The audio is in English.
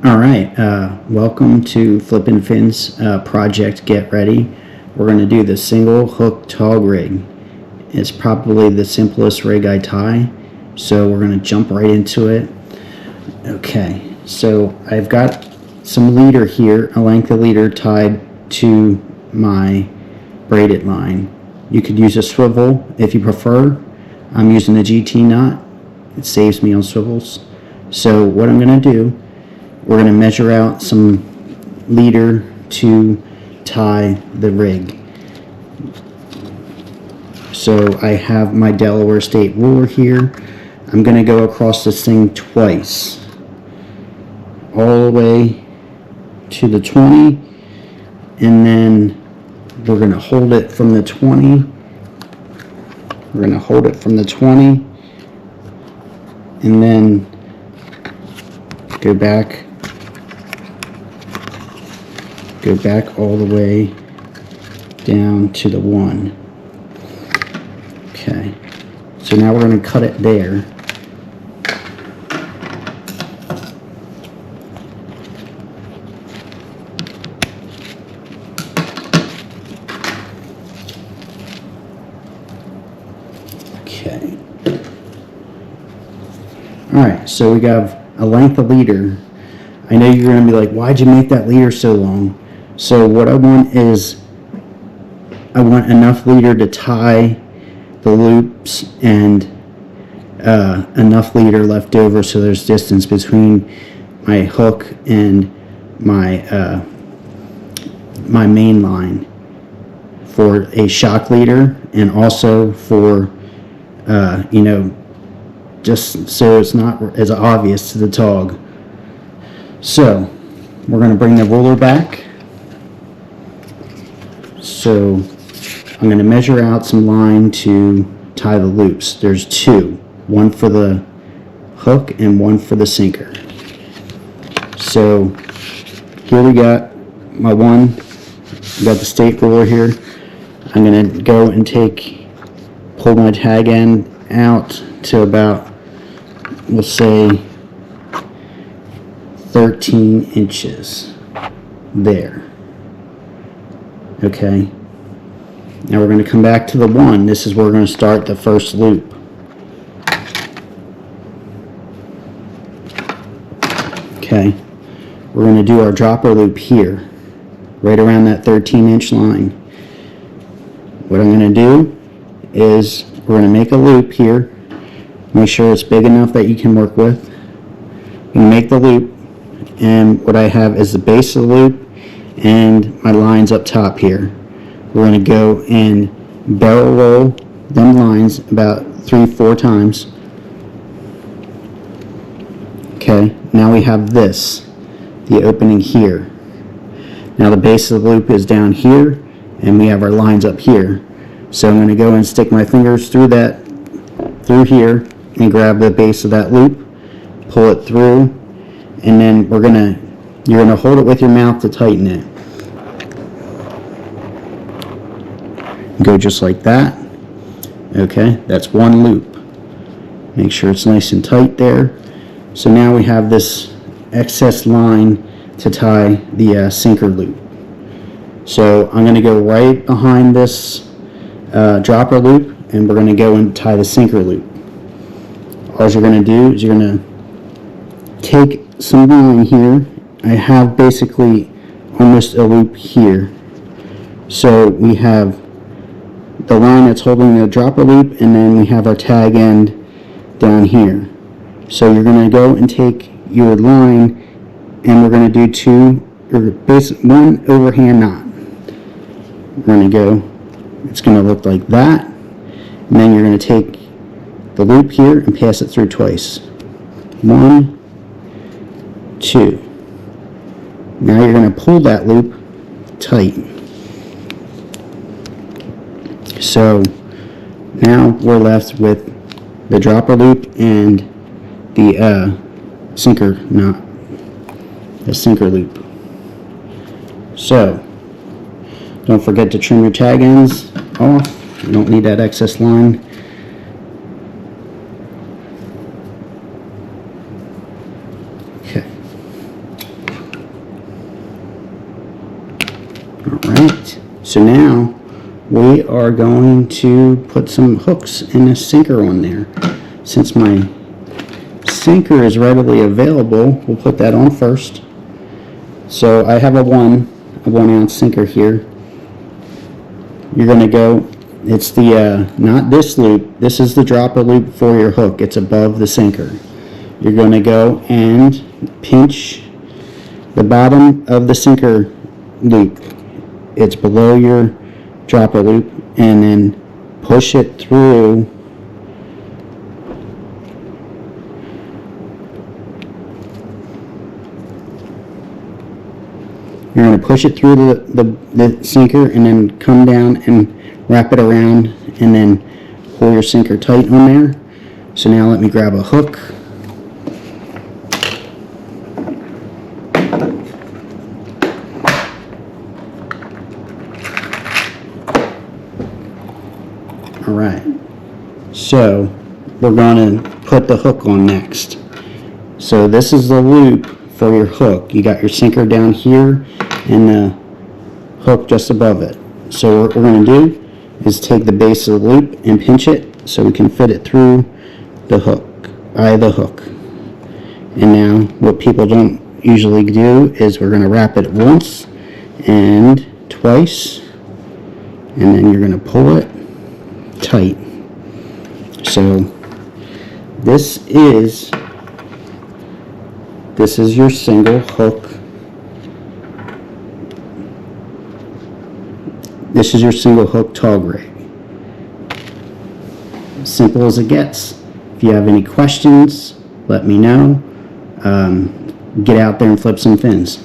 All right, welcome to Flippin' Fins project Get Ready. We're going to do the single hook tog rig. It's probably the simplest rig I tie, so we're going to jump right into it. Okay, so I've got some leader here, a length of leader tied to my braided line. You could use a swivel if you prefer. I'm using the GT knot. It saves me on swivels. So what I'm going to do, we're going to measure out some leader to tie the rig. So I have my Delaware State ruler here. I'm going to go across this thing twice, all the way to the 20, and then we're going to hold it from the 20. We're going to hold it from the 20, and then go back all the way down to the 1. Okay, so now we're going to cut it there. Okay. Alright, so we got a length of leader. I know you're going to be like, why'd you make that leader so long? So what I want is, I want enough leader to tie the loops and enough leader left over so there's distance between my hook and my my main line for a shock leader, and also for just so it's not as obvious to the tog. So we're going to bring the ruler back. So I'm going to measure out some line to tie the loops. There's two, one for the hook and one for the sinker. So here we got my one, got the state ruler here. I'm going to go and pull my tag end out to about, we'll say 13 inches there. Okay, now we're going to come back to the 1. This is where we're going to start the first loop. Okay, we're going to do our dropper loop here, right around that 13-inch line. What I'm going to do is we're going to make a loop here. Make sure it's big enough that you can work with. I'm going to make the loop, and what I have is the base of the loop and my lines up top here. We're going to go and barrel roll them lines about 3-4 times. Okay, now we have this, the opening here. Now the base of the loop is down here, and we have our lines up here. So I'm going to go and stick my fingers through here, and grab the base of that loop, pull it through, and then you're going to hold it with your mouth to tighten it. Go just like that. Okay, that's one loop. Make sure it's nice and tight there. So now we have this excess line to tie the sinker loop. So I'm going to go right behind this dropper loop, and we're going to go and tie the sinker loop. All you're going to do is you're going to take some line here. I have basically almost a loop here. So we have the line that's holding the dropper loop, and then we have our tag end down here. So you're going to go and take your line, and we're going to do one overhand knot. We're going to go, it's going to look like that, and then you're going to take the loop here and pass it through twice. 1, 2. Now you're going to pull that loop tight. So now we're left with the dropper loop and the sinker knot, the sinker loop. So don't forget to trim your tag ends off. You don't need that excess line. Okay. Alright, so now we are going to put some hooks and a sinker on there. Since my sinker is readily available, we'll put that on first. So I have a 1 ounce sinker here. You're going to go, it's the, not this loop, this is the dropper loop for your hook. It's above the sinker. You're going to go and pinch the bottom of the sinker loop. It's below your dropper loop, and then push it through You're going to push it through the sinker and then come down and wrap it around and then pull your sinker tight on there. So now let me grab a hook. Alright, so we're going to put the hook on next. So this is the loop for your hook. You got your sinker down here and the hook just above it. So what we're going to do is take the base of the loop and pinch it so we can fit it through the hook, the hook. And now what people don't usually do is we're going to wrap it once and twice, and then you're going to pull it tight. So this is your single hook. This is your single hook tog rig. Simple as it gets. If you have any questions, let me know. Get out there and flip some fins.